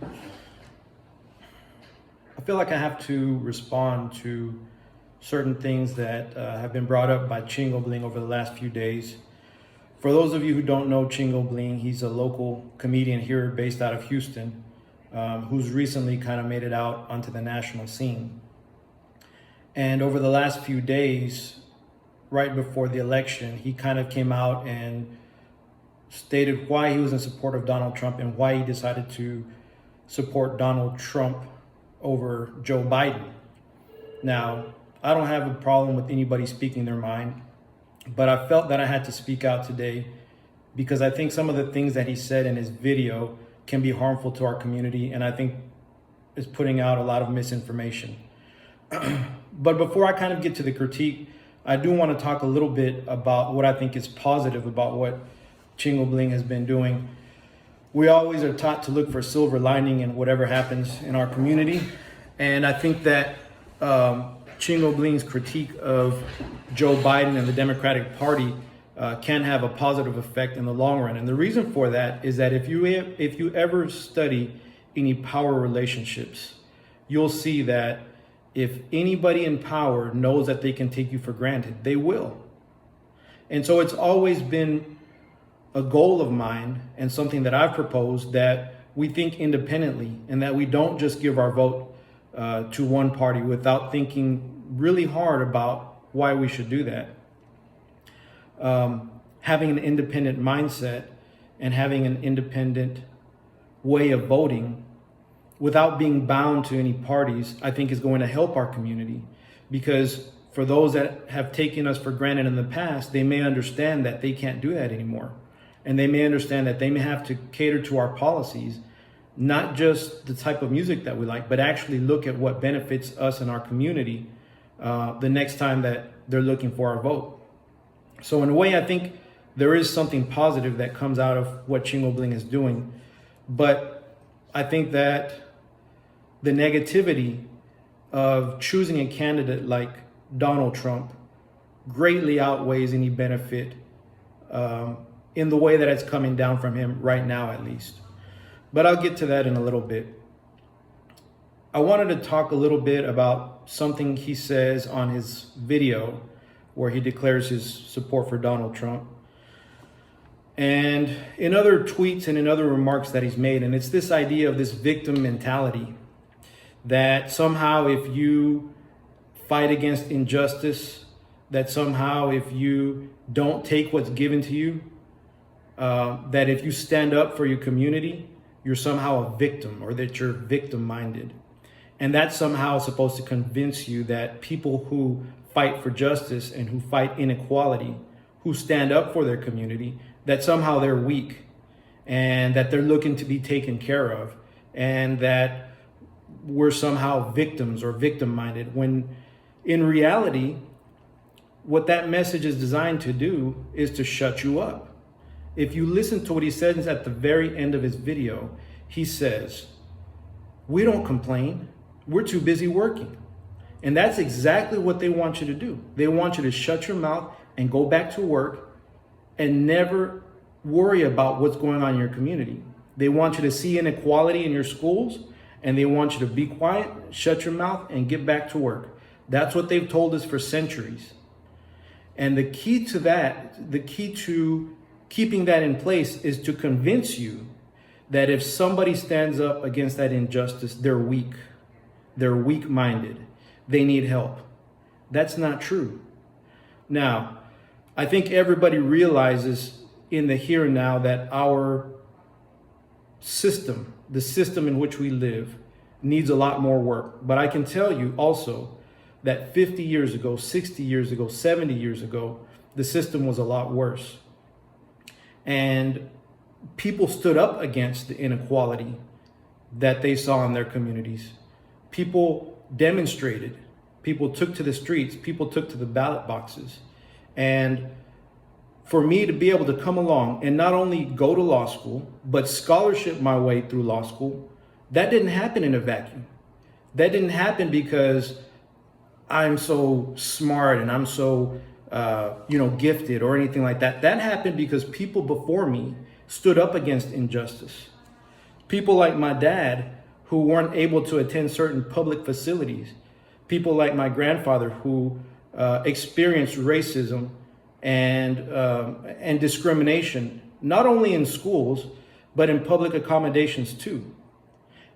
I feel like I have to respond to certain things that have been brought up by Chingo Bling over the last few days. For those of you who don't know Chingo Bling, he's a local comedian here based out of Houston, who's recently kind of made it out onto the national scene. And over the last few days, right before the election, he kind of came out and stated why he was in support of Donald Trump and why he decided to support Donald Trump over Joe Biden. Now, I don't have a problem with anybody speaking their mind, but I felt that I had to speak out today because I think some of the things that he said in his video can be harmful to our community, and I think is putting out a lot of misinformation. But before I kind of get to the critique, I do want to talk a little bit about what I think is positive about what Chingo Bling has been doing. We always are taught to look for silver lining in whatever happens in our community. And I think that Chingo Bling's critique of Joe Biden and the Democratic Party can have a positive effect in the long run. And the reason for that is that if you ever study any power relationships, you'll see that if anybody in power knows that they can take you for granted, they will. And so it's always been a goal of mine and something that I've proposed that we think independently and that we don't just give our vote to one party without thinking really hard about why we should do that. Having an independent mindset and having an independent way of voting without being bound to any parties, I think is going to help our community, because for those that have taken us for granted in the past, they may understand that they can't do that anymore. And they may understand that they may have to cater to our policies, not just the type of music that we like, but actually look at what benefits us and our community the next time that they're looking for our vote. So in a way, I think there is something positive that comes out of what Chingo Bling is doing. But I think that the negativity of choosing a candidate like Donald Trump greatly outweighs any benefit in the way that it's coming down from him right now, at least. But I'll get to that in a little bit. I wanted to talk a little bit about something he says on his video where he declares his support for Donald Trump, and in other tweets and in other remarks that he's made. And it's this idea of this victim mentality, that somehow if you fight against injustice, that somehow if you don't take what's given to you, that if you stand up for your community, you're somehow a victim, or that you're victim-minded. And that's somehow supposed to convince you that people who fight for justice and who fight inequality, who stand up for their community, that somehow they're weak and that they're looking to be taken care of, and that we're somehow victims or victim-minded, when in reality, what that message is designed to do is to shut you up. If you listen to what he says at the very end of his video, he says, "We don't complain. We're too busy working." And that's exactly what they want you to do. They want you to shut your mouth and go back to work and never worry about what's going on in your community. They want you to see inequality in your schools, and they want you to be quiet, shut your mouth, and get back to work. That's what they've told us for centuries. And the key to that, the key to keeping that in place, is to convince you that if somebody stands up against that injustice, they're weak. They're weak-minded. They need help. That's not true. Now, I think everybody realizes in the here and now that our system, the system in which we live, needs a lot more work. But I can tell you also that 50 years ago, 60 years ago, 70 years ago, the system was a lot worse. And people stood up against the inequality that they saw in their communities. People demonstrated, people took to the streets, people took to the ballot boxes. And for me to be able to come along and not only go to law school, but scholarship my way through law school, that didn't happen in a vacuum. That didn't happen because I'm so smart and I'm so gifted or anything like that. That happened because people before me stood up against injustice. People like my dad who weren't able to attend certain public facilities. People like my grandfather who experienced racism and discrimination, not only in schools, but in public accommodations too.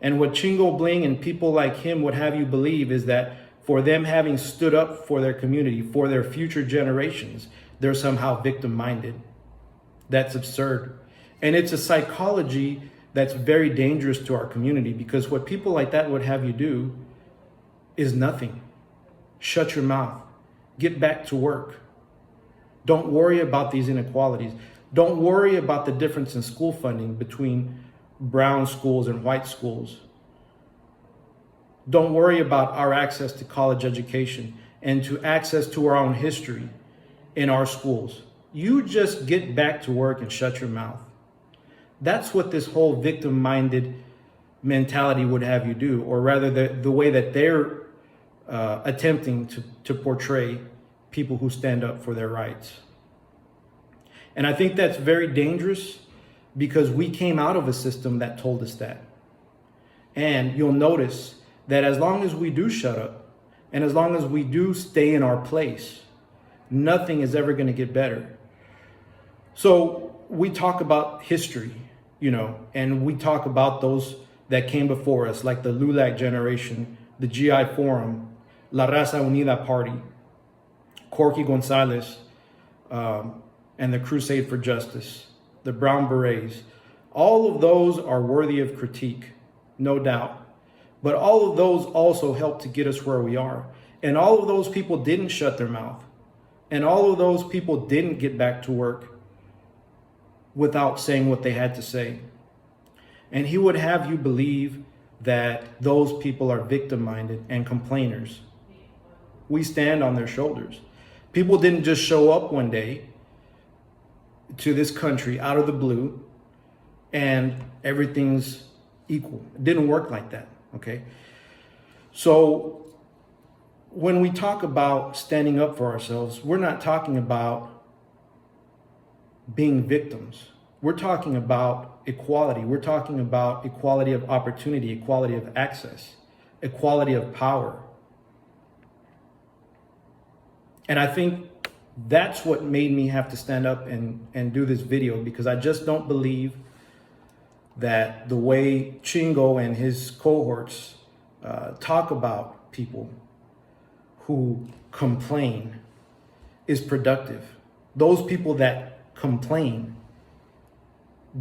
And what Chingo Bling and people like him would have you believe is that for them having stood up for their community, for their future generations, they're somehow victim-minded. That's absurd. And it's a psychology that's very dangerous to our community, because what people like that would have you do is nothing. Shut your mouth. Get back to work. Don't worry about these inequalities. Don't worry about the difference in school funding between brown schools and white schools. Don't worry about our access to college education and to access to our own history in our schools. You just get back to work and shut your mouth. That's what this whole victim-minded mentality would have you do, or rather the way that they're attempting to portray people who stand up for their rights. And I think that's very dangerous, because we came out of a system that told us that. And you'll notice that as long as we do shut up, and as long as we do stay in our place, nothing is ever going to get better. So we talk about history, and we talk about those that came before us, like the LULAC generation, the GI Forum, La Raza Unida Party, Corky Gonzalez, and the Crusade for Justice, the Brown Berets. All of those are worthy of critique, no doubt. But all of those also helped to get us where we are. And all of those people didn't shut their mouth. And all of those people didn't get back to work without saying what they had to say. And he would have you believe that those people are victim-minded and complainers. We stand on their shoulders. People didn't just show up one day to this country out of the blue and everything's equal. It didn't work like that, okay? So when we talk about standing up for ourselves, we're not talking about being victims. We're talking about equality. We're talking about equality of opportunity, equality of access, equality of power. And I think that's what made me have to stand up and do this video, because I just don't believe that the way Chingo and his cohorts talk about people who complain is productive. Those people that complain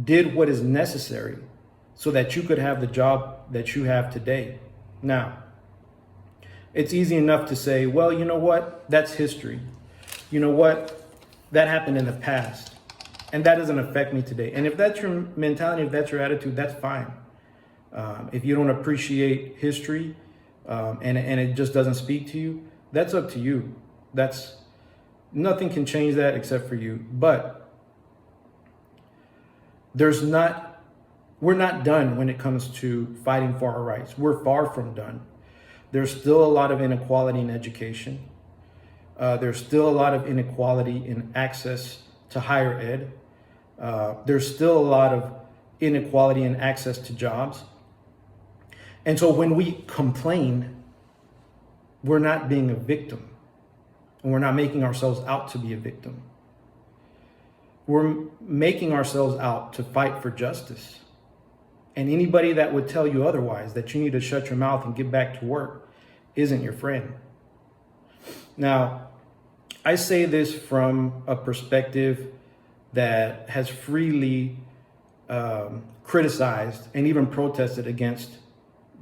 did what is necessary so that you could have the job that you have today. Now, it's easy enough to say, well, you know what? That's history. You know what? That happened in the past, and that doesn't affect me today. And if that's your mentality, if that's your attitude, that's fine. If you don't appreciate history and it just doesn't speak to you, that's up to you. Nothing can change that except for you. But we're not done when it comes to fighting for our rights. We're far from done. There's still a lot of inequality in education. There's still a lot of inequality in access to higher ed. There's still a lot of inequality in access to jobs. And so when we complain, we're not being a victim, and we're not making ourselves out to be a victim. We're making ourselves out to fight for justice. And anybody that would tell you otherwise, that you need to shut your mouth and get back to work, isn't your friend. Now, I say this from a perspective that has freely criticized and even protested against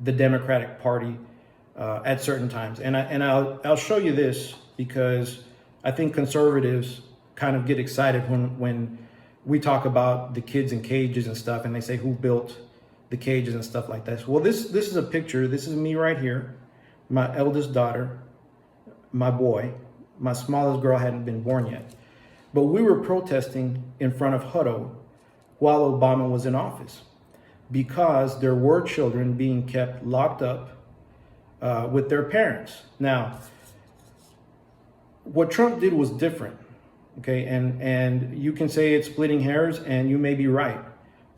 the Democratic Party at certain times. And I'll show you this, because I think conservatives kind of get excited when we talk about the kids in cages and stuff, and they say who built the cages and stuff like that. Well, this is a picture. This is me right here, my eldest daughter, my boy. My smallest girl hadn't been born yet. But we were protesting in front of Hutto while Obama was in office, because there were children being kept locked up with their parents. Now, what Trump did was different, okay? And you can say it's splitting hairs, and you may be right.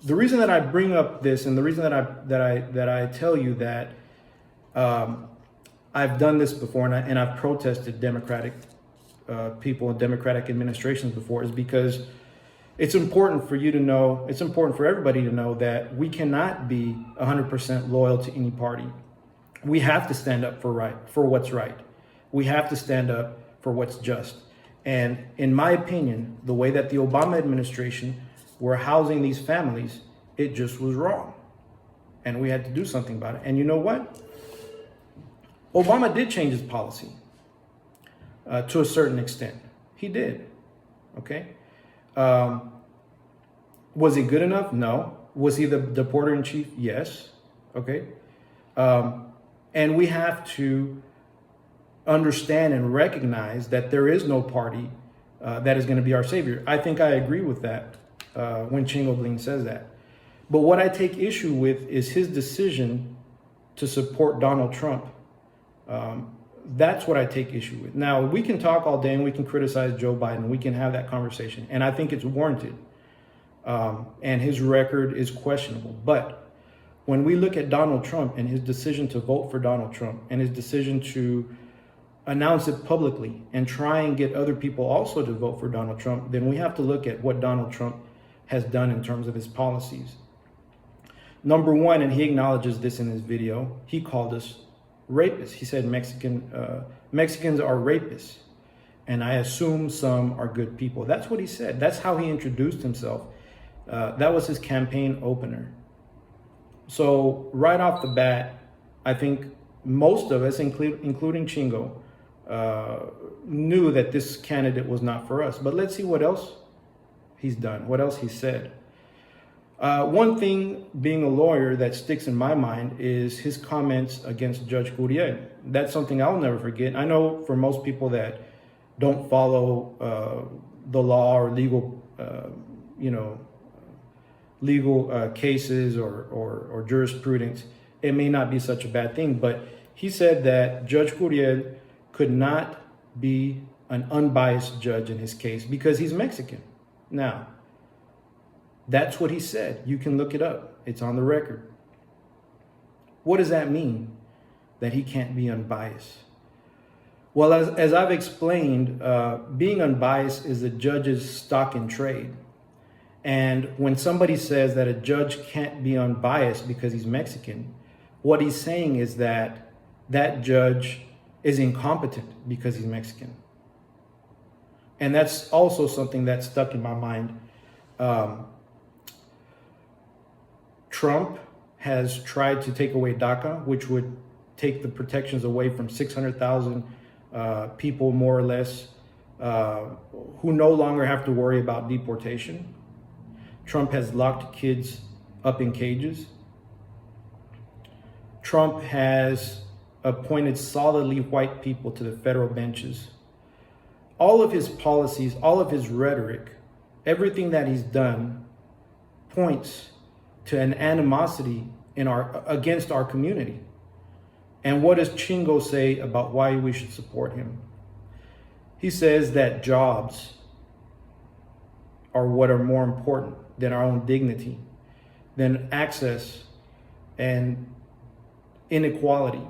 the reason that I bring up this, and the reason that I tell you that I've done this before, and I've protested Democratic people and Democratic administrations before, is because it's important for you to know, it's important for everybody to know that we cannot be 100% loyal to any party. We have to stand up for what's right. We have to stand up for what's just. And in my opinion, the way that the Obama administration were housing these families, it just was wrong. And we had to do something about it. And you know what? Obama did change his policy to a certain extent. He did. Okay. Was it good enough? No. Was he the deporter in chief? Yes. Okay. And we have to understand and recognize that there is no party that is going to be our savior. I think I agree with that when Chingo Bling says that. But what I take issue with is his decision to support Donald Trump. That's what I take issue with. Now, we can talk all day and we can criticize Joe Biden. We can have that conversation. And I think it's warranted. And his record is questionable. But when we look at Donald Trump and his decision to vote for Donald Trump and his decision to announce it publicly and try and get other people also to vote for Donald Trump, then we have to look at what Donald Trump has done in terms of his policies. Number one, and he acknowledges this in his video, he called us rapists. He said Mexicans are rapists, and I assume some are good people. That's what he said. That's how he introduced himself. That was his campaign opener. So right off the bat, I think most of us, including Chingo, knew that this candidate was not for us. But let's see what else he's done, what else he said. One thing, being a lawyer, that sticks in my mind is his comments against Judge Curiel. That's something I'll never forget. I know for most people that don't follow the law or legal, legal cases or jurisprudence, it may not be such a bad thing. But he said that Judge Curiel could not be an unbiased judge in his case because he's Mexican. Now, that's what he said. You can look it up. It's on the record. What does that mean, that he can't be unbiased? Well, as I've explained, being unbiased is a judge's stock in trade. And when somebody says that a judge can't be unbiased because he's Mexican, what he's saying is that that judge is incompetent because he's Mexican. And that's also something that stuck in my mind. Trump has tried to take away DACA, which would take the protections away from 600,000 people, more or less, who no longer have to worry about deportation. Trump has locked kids up in cages. Trump has appointed solidly white people to the federal benches. All of his policies, all of his rhetoric, everything that he's done points to an animosity against our community. And what does Chingo say about why we should support him? He says that jobs are what are more important than our own dignity, than access and inequality.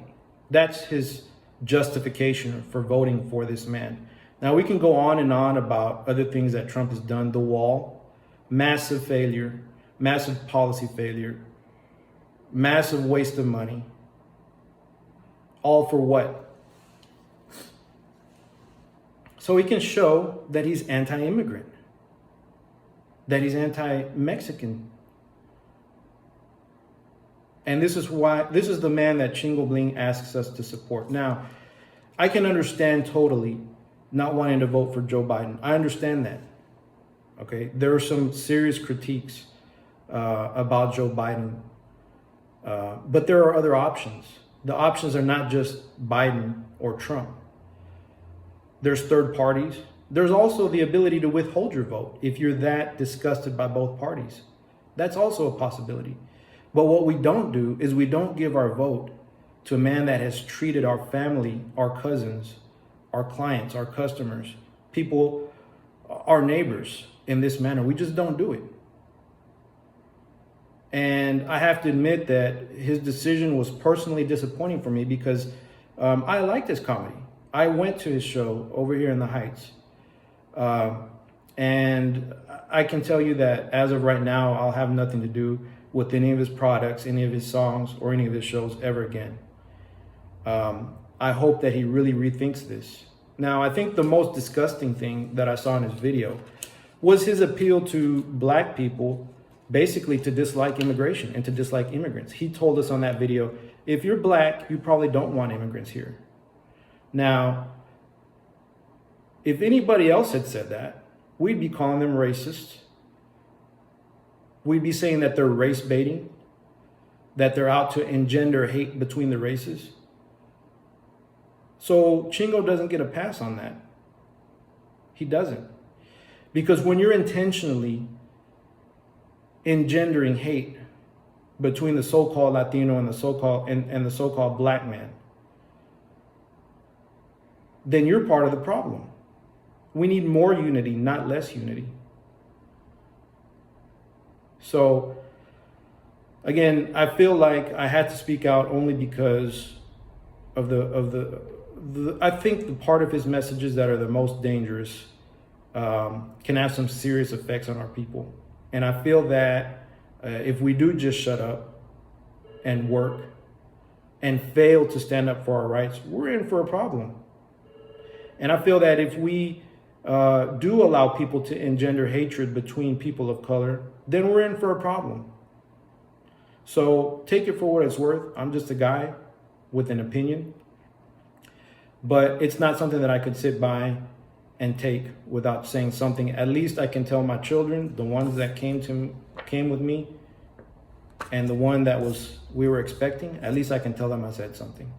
That's his justification for voting for this man. Now, we can go on and on about other things that Trump has done. The wall, massive failure, massive policy failure, massive waste of money. All for what? So he can show that he's anti-immigrant, that he's anti-Mexican. And this is the man that Chingo Bling asks us to support. Now, I can understand totally not wanting to vote for Joe Biden. I understand that. Okay, there are some serious critiques about Joe Biden, but there are other options. The options are not just Biden or Trump. There's third parties. There's also the ability to withhold your vote if you're that disgusted by both parties. That's also a possibility. But what we don't do is we don't give our vote to a man that has treated our family, our cousins, our clients, our customers, people, our neighbors in this manner. We just don't do it. And I have to admit that his decision was personally disappointing for me because I liked his comedy. I went to his show over here in the Heights. And I can tell you that as of right now, I'll have nothing to do with any of his products, any of his songs, or any of his shows ever again. I hope that he really rethinks this. Now, I think the most disgusting thing that I saw in his video was his appeal to black people, basically to dislike immigration and to dislike immigrants. He told us on that video, if you're black, you probably don't want immigrants here. Now, if anybody else had said that, we'd be calling them racist. We'd be saying that they're race baiting, that they're out to engender hate between the races. So Chingo doesn't get a pass on that. He doesn't. Because when you're intentionally engendering hate between the so-called Latino and the so-called black man, then you're part of the problem. We need more unity, not less unity. So again, I feel like I had to speak out only because of I think the part of his messages that are the most dangerous can have some serious effects on our people. And I feel that if we do just shut up and work and fail to stand up for our rights, we're in for a problem. And I feel that if we do allow people to engender hatred between people of color, then we're in for a problem. So take it for what it's worth. I'm just a guy with an opinion, but it's not something that I could sit by and take without saying something. At least I can tell my children, the ones that came with me, and the one that we were expecting, at least I can tell them I said something.